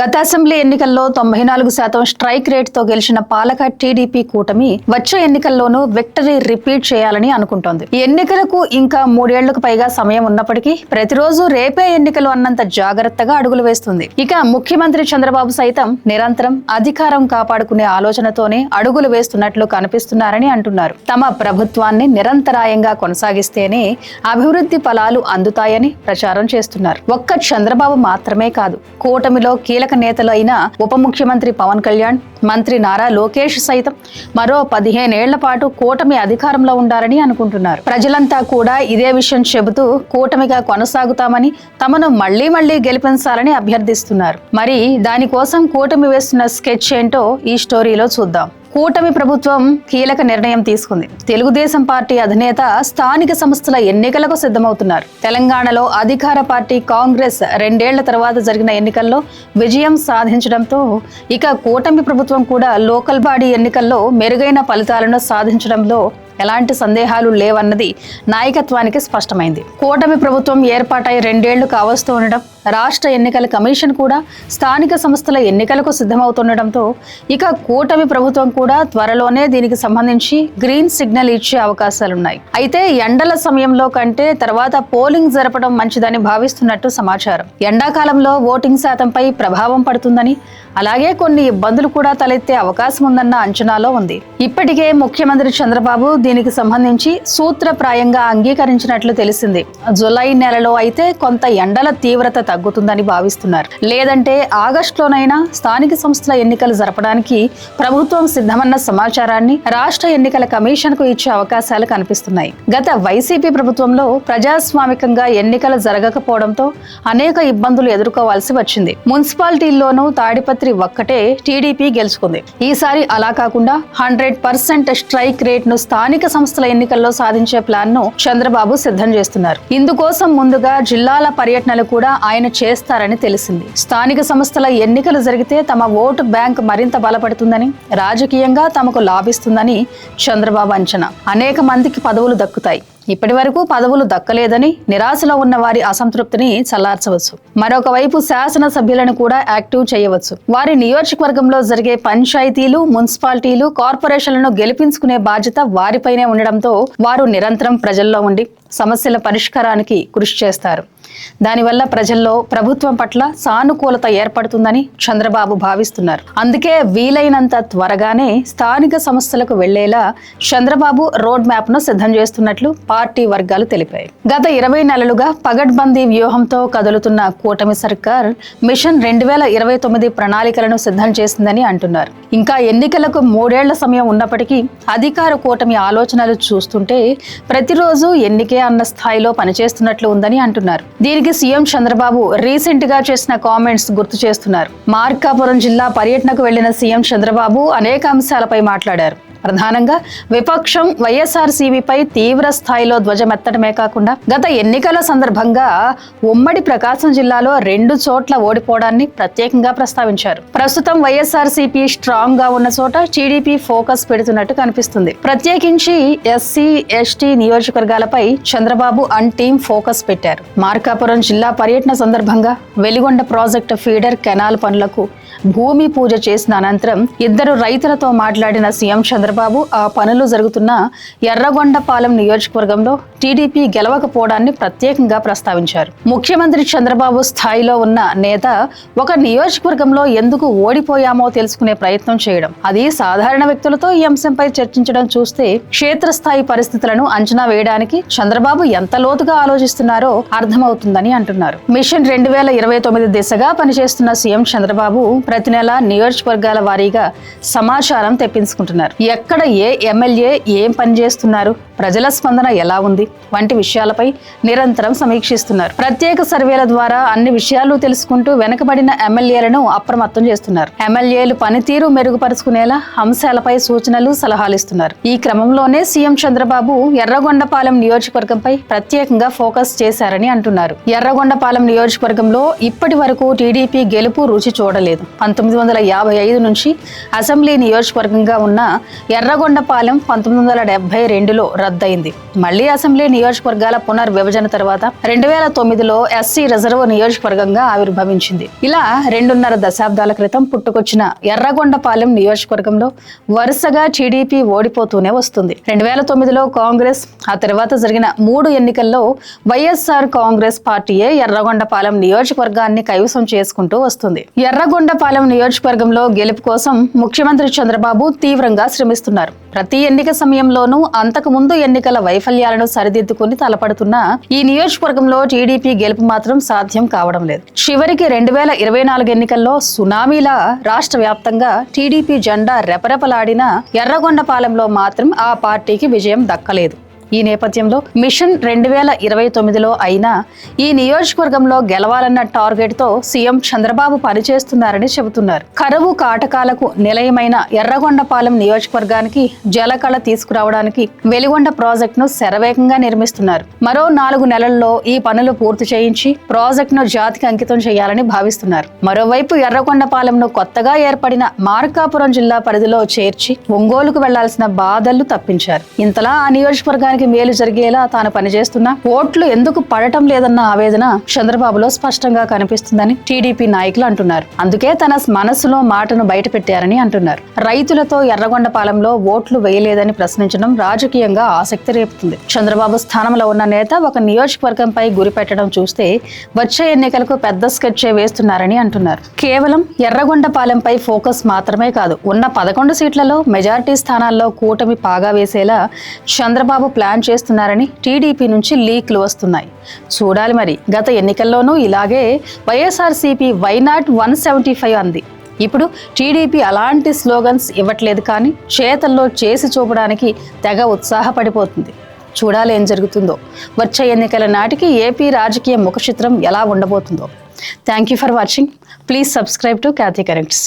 గత అసెంబ్లీ ఎన్నికల్లో 94% స్ట్రైక్ రేట్తో గెలిచిన పాలక టీడీపీ కూటమి వచ్చే ఎన్నికల్లోనూ విక్టరీ రిపీట్ చేయాలని అనుకుంటోంది. ఈ ఎన్నికలకు ఇంకా 3 ఏళ్లకు పైగా సమయం ఉన్నప్పటికీ ప్రతిరోజు రేపే ఎన్నికలు అన్నంత జాగ్రత్తగా అడుగులు వేస్తుంది. ఇక ముఖ్యమంత్రి చంద్రబాబు సైతం నిరంతరం అధికారం కాపాడుకునే ఆలోచనతోనే అడుగులు వేస్తున్నట్లు కనిపిస్తున్నారని అంటున్నారు. తమ ప్రభుత్వాన్ని నిరంతరాయంగా కొనసాగిస్తేనే అభివృద్ధి ఫలాలు అందుతాయని ప్రచారం చేస్తున్నారు. ఒక్క చంద్రబాబు మాత్రమే కాదు, కూటమిలో కీలక నేతలు అయిన ఉప ముఖ్యమంత్రి పవన్ కళ్యాణ్, మంత్రి నారా లోకేష్ సైతం మరో 15 ఏళ్ల పాటు కూటమి అధికారంలో ఉండాలని అనుకుంటున్నారు. ప్రజలంతా కూడా ఇదే విషయం చెబుతూ కూటమిగా కొనసాగుతామని, తమను మళ్లీ గెలిపించాలని అభ్యర్థిస్తున్నారు. మరి దానికోసం కూటమి వేస్తున్న స్కెచ్ ఏంటో ఈ స్టోరీలో చూద్దాం. కూటమి ప్రభుత్వం కీలక నిర్ణయం తీసుకుంది. తెలుగుదేశం పార్టీ అధినేత స్థానిక సంస్థల ఎన్నికలకు సిద్ధమవుతున్నారు. తెలంగాణలో అధికార పార్టీ కాంగ్రెస్ 2 ఏళ్ల తర్వాత జరిగిన ఎన్నికల్లో విజయం సాధించడంతో ఇక కూటమి ప్రభుత్వం కూడా లోకల్ బాడీ ఎన్నికల్లో మెరుగైన ఫలితాలను సాధించడంలో ఎలాంటి సందేహాలు లేవన్నది నాయకత్వానికి స్పష్టమైంది. కూటమి ప్రభుత్వం ఏర్పాటై 2 ఏళ్లు కావస్తూ ఉండడం, రాష్ట్ర ఎన్నికల కమిషన్ కూడా స్థానిక సంస్థల ఎన్నికలకు సిద్ధమవుతుండటంతో ఇక కూటమి ప్రభుత్వం కూడా త్వరలోనే దీనికి సంబంధించి గ్రీన్ సిగ్నల్ ఇచ్చే అవకాశాలున్నాయి. అయితే ఎండల సమయంలో కంటే తర్వాత పోలింగ్ జరపడం మంచిదని భావిస్తున్నట్టు సమాచారం. ఎండాకాలంలో ఓటింగ్ శాతంపై ప్రభావం పడుతుందని, అలాగే కొన్ని ఇబ్బందులు కూడా తలెత్తే అవకాశం ఉందన్న అంచనాలో ఉంది. ఇప్పటికే ముఖ్యమంత్రి చంద్రబాబు దీనికి సంబంధించి సూత్రప్రాయంగా అంగీకరించినట్లు తెలిసింది. జూలై నెలలో అయితే కొంత ఎండల తీవ్రత తగ్గుతుందని భావిస్తున్నారు. లేదంటే ఆగస్టులోనైనా స్థానిక సంస్థల ఎన్నికలు జరపడానికి ప్రభుత్వం సిద్ధమన్న సమాచారాన్ని రాష్ట్ర ఎన్నికల కమిషన్ కు ఇచ్చే అవకాశాలు కనిపిస్తున్నాయి. గత వైసీపీ ప్రభుత్వంలో ప్రజాస్వామికంగా ఎన్నికలు జరగకపోవడంతో అనేక ఇబ్బందులు ఎదుర్కోవాల్సి వచ్చింది. మున్సిపాలిటీల్లోనూ తాడిపత్రి ఒక్కటే టీడీపీ గెలుచుకుంది. ఈసారి అలా కాకుండా 100% స్ట్రైక్ రేట్ ను స్థానిక సంస్థల ఎన్నికల్లో సాధించే ప్లాన్ ను చంద్రబాబు సిద్ధం చేస్తున్నారు. ఇందుకోసం ముందుగా జిల్లాల పర్యటనలు కూడా ఆయన చేస్తారని తెలిసింది. స్థానిక సంస్థల ఎన్నికలు జరిగితే తమ ఓటు బ్యాంక్ మరింత బలపడుతుందని, రాజకీయంగా తమకు లాభిస్తుందని చంద్రబాబు అంచనా. అనేక మందికి పదవులు దక్కుతాయి. ఇప్పటి వరకు పదవులు దక్కలేదని నిరాశలో ఉన్న వారి అసంతృప్తిని చల్లార్చవచ్చు. మరొక వైపు శాసనసభ్యులను కూడా యాక్టివ్ చేయవచ్చు. వారి నియోజకవర్గంలో జరిగే పంచాయతీలు, మున్సిపాలిటీలు, కార్పొరేషన్లను గెలిపించుకునే బాధ్యత వారిపైనే ఉండడంతో వారు నిరంతరం ప్రజల్లో ఉండి సమస్యల పరిష్కారానికి కృషి చేస్తారు. దానివల్ల ప్రజల్లో ప్రభుత్వం పట్ల సానుకూలత ఏర్పడుతుందని చంద్రబాబు భావిస్తున్నారు. అందుకే వీలైనంత త్వరగానే స్థానిక సంస్థలకు వెళ్లేలా చంద్రబాబు రోడ్ మ్యాప్ ను సిద్ధం చేస్తున్నట్లు పార్టీ వర్గాలు తెలిపాయి. గత 20 నెలలుగా పగడ్బందీ వ్యూహంతో కదులుతున్న కూటమి సర్కార్ మిషన్ 2029 ప్రణాళికలను సిద్ధం చేసిందని అంటున్నారు. ఇంకా ఎన్నికలకు 3 ఏళ్ల సమయం ఉన్నప్పటికీ అధికార కూటమి ఆలోచనలు చూస్తుంటే ప్రతిరోజు ఎన్నికే అన్న స్థాయిలో పనిచేస్తున్నట్లు ఉందని అంటున్నారు. దీనికి సీఎం చంద్రబాబు రీసెంట్ గా చేసిన కామెంట్స్ గుర్తు చేస్తున్నారు. మార్కాపురం జిల్లా పర్యటనకు వెళ్లిన సీఎం చంద్రబాబు అనేక అంశాలపై మాట్లాడారు. ప్రధానంగా విపక్షం వైఎస్ఆర్సీపీపై తీవ్ర స్థాయిలో ధ్వజమెత్తడమే కాకుండా గత ఎన్నికల సందర్భంగా ఉమ్మడి ప్రకాశం జిల్లాలో 2 చోట్ల ఓడిపోవడాన్ని ప్రత్యేకంగా ప్రస్తావించారు. ప్రస్తుతం వైఎస్ఆర్సీపీ స్ట్రాంగ్ గా ఉన్న చోట టీడీపీ ఫోకస్ పెడుతున్నట్టు కనిపిస్తుంది. ప్రత్యేకించి ఎస్సీ, ఎస్టీ నియోజకవర్గాలపై చంద్రబాబు అండ్ టీం ఫోకస్ పెట్టారు. మార్కాపురం జిల్లా పర్యటన సందర్భంగా వెలిగొండ ప్రాజెక్టు ఫీడర్ కెనాల్ పనులకు భూమి పూజ చేసిన అనంతరం 2 రైతులతో మాట్లాడిన సీఎం చంద్రబాబు ఆ పనులు జరుగుతున్న ఎర్రగొండపాలెం నియోజకవర్గంలో టీడీపీ గెలవకపోవడాన్ని ప్రత్యేకంగా ప్రస్తావించారు. ముఖ్యమంత్రి చంద్రబాబు స్థాయిలో ఉన్న నేత ఒక నియోజకవర్గంలో ఎందుకు ఓడిపోయామో తెలుసుకునే ప్రయత్నం చేయడం, అది సాధారణ వ్యక్తులతో ఈ అంశంపై చర్చించడం చూస్తే క్షేత్రస్థాయి పరిస్థితులను అంచనా వేయడానికి చంద్రబాబు ఎంత లోతుగా ఆలోచిస్తున్నారో అర్థమవుతుందని అంటున్నారు. మిషన్ 2029 దిశగా పనిచేస్తున్న సీఎం చంద్రబాబు ప్రతి నెల నియోజకవర్గాల వారీగా సమాచారం తెప్పించుకుంటున్నారు. ఎక్కడ ఏ ఎమ్మెల్యే ఏం పని చేస్తున్నారు, ప్రజల స్పందన ఎలా ఉంది వంటి విషయాలపై నిరంతరం సమీక్షిస్తున్నారు. ప్రత్యేక సర్వేల ద్వారా అన్ని విషయాలు తెలుసుకుంటూ వెనకబడిన ఎమ్మెల్యేలను అప్రమత్తం చేస్తున్నారు. ఎమ్మెల్యేలు పనితీరు మెరుగుపరుచుకునేలా అంశాలపై సూచనలు, సలహాలు ఇస్తున్నారు. ఈ క్రమంలోనే సీఎం చంద్రబాబు ఎర్రగొండపాలెం నియోజకవర్గంపై ప్రత్యేకంగా ఫోకస్ చేశారని అంటున్నారు. ఎర్రగొండపాలెం నియోజకవర్గంలో ఇప్పటి వరకు టీడీపీ గెలుపు రుచి చూడలేదు. 1955 నుంచి అసెంబ్లీ నియోజకవర్గంగా ఉన్న ఎర్రగొండపాలెం 1972లో రద్దయింది. మళ్లీ అసెంబ్లీ నియోజకవర్గాల పునర్విభజన తర్వాత 2009లో ఎస్సీ రిజర్వ్ నియోజకవర్గంగా ఆవిర్భవించింది. ఇలా 2.5 దశాబ్దాల క్రితం పుట్టుకొచ్చిన ఎర్రగొండపాలెం నియోజకవర్గంలో వరుసగా టీడీపీ ఓడిపోతూనే వస్తుంది. 2009లో కాంగ్రెస్, ఆ తర్వాత జరిగిన 3 ఎన్నికల్లో వైఎస్ఆర్ కాంగ్రెస్ పార్టీయే ఎర్రగొండపాలెం నియోజకవర్గాన్ని కైవసం చేసుకుంటూ వస్తుంది. ఎర్రగొండపాలెం నియోజకవర్గంలో గెలుపు కోసం ముఖ్యమంత్రి చంద్రబాబు తీవ్రంగా శ్రమిస్తున్నారు. ప్రతి ఎన్నిక సమయంలోనూ అంతకు ముందు ఎన్నికల వైఫల్యాలను సరిదిద్దుకుని తలపడుతున్న ఈ నియోజకవర్గంలో టీడీపీ గెలుపు మాత్రం సాధ్యం కావడం లేదు. చివరికి 2024 ఎన్నికల్లో సునామీలా రాష్ట్ర వ్యాప్తంగా టీడీపీ జెండా రెపరెపలాడిన ఎర్రగొండపాలెంలో మాత్రం ఆ పార్టీకి విజయం దక్కలేదు. ఈ నేపథ్యంలో మిషన్ 2029లో అయినా ఈ నియోజకవర్గంలో గెలవాలన్న టార్గెట్ తో సీఎం చంద్రబాబు పనిచేస్తున్నారని చెబుతున్నారు. కరువు కాటకాలకు నిలయమైన ఎర్రగొండపాలెం నియోజకవర్గానికి జలకళ తీసుకురావడానికి వెలిగొండ ప్రాజెక్టును శరవేగంగా నిర్మిస్తున్నారు. మరో 4 నెలల్లో ఈ పనులు పూర్తి చేయించి ప్రాజెక్టును జాతికి అంకితం చేయాలని భావిస్తున్నారు. మరోవైపు ఎర్రగొండపాలెంను కొత్తగా ఏర్పడిన మార్కాపురం జిల్లా పరిధిలో చేర్చి ఒంగోలుకు వెళ్లాల్సిన బాధలు తప్పించారు. ఇంతలా ఆ నియోజకవర్గానికి మేలు జరిగేలా తాను పనిచేస్తున్నా ఓట్లు ఎందుకు పడటం లేదన్న ఆవేదన చంద్రబాబులో స్పష్టంగా కనిపిస్తుందని టీడీపీ నాయకులు అంటున్నారు. అందుకే తన మనసులో మాటను బయట పెట్టారని అంటున్నారు. రైతులతో ఎర్రగొండపాలెంలో ఓట్లు వేయలేదని ప్రశ్నించడం రాజకీయంగా ఆసక్తి రేపుతుంది. చంద్రబాబు స్థానంలో ఉన్న నేత ఒక నియోజకవర్గంపై గురి పెట్టడం చూస్తే వచ్చే ఎన్నికలకు పెద్ద స్కెచ్చే వేస్తున్నారని అంటున్నారు. కేవలం ఎర్రగొండపాలెంపై ఫోకస్ మాత్రమే కాదు, ఉన్న 11 సీట్లలో మెజారిటీ స్థానాల్లో కూటమి పాగా వేసేలా చంద్రబాబు ప్లాన్ చేస్తున్నారని టీడీపీ నుంచి లీక్లు వస్తున్నాయి. చూడాలి మరి. గత ఎన్నికల్లోనూ ఇలాగే వైఎస్ఆర్సీపీ వైనాట్ 175 అంది. ఇప్పుడు టీడీపీ అలాంటి స్లోగన్స్ ఇవ్వట్లేదు, కానీ చేతల్లో చేసి చూపడానికి తెగ ఉత్సాహపడిపోతుంది. చూడాలి ఏం జరుగుతుందో. వచ్చే ఎన్నికల నాటికి ఏపీ రాజకీయ ముఖచిత్రం ఎలా ఉండబోతుందో. Thank you for watching. Please subscribe to Khyati currents.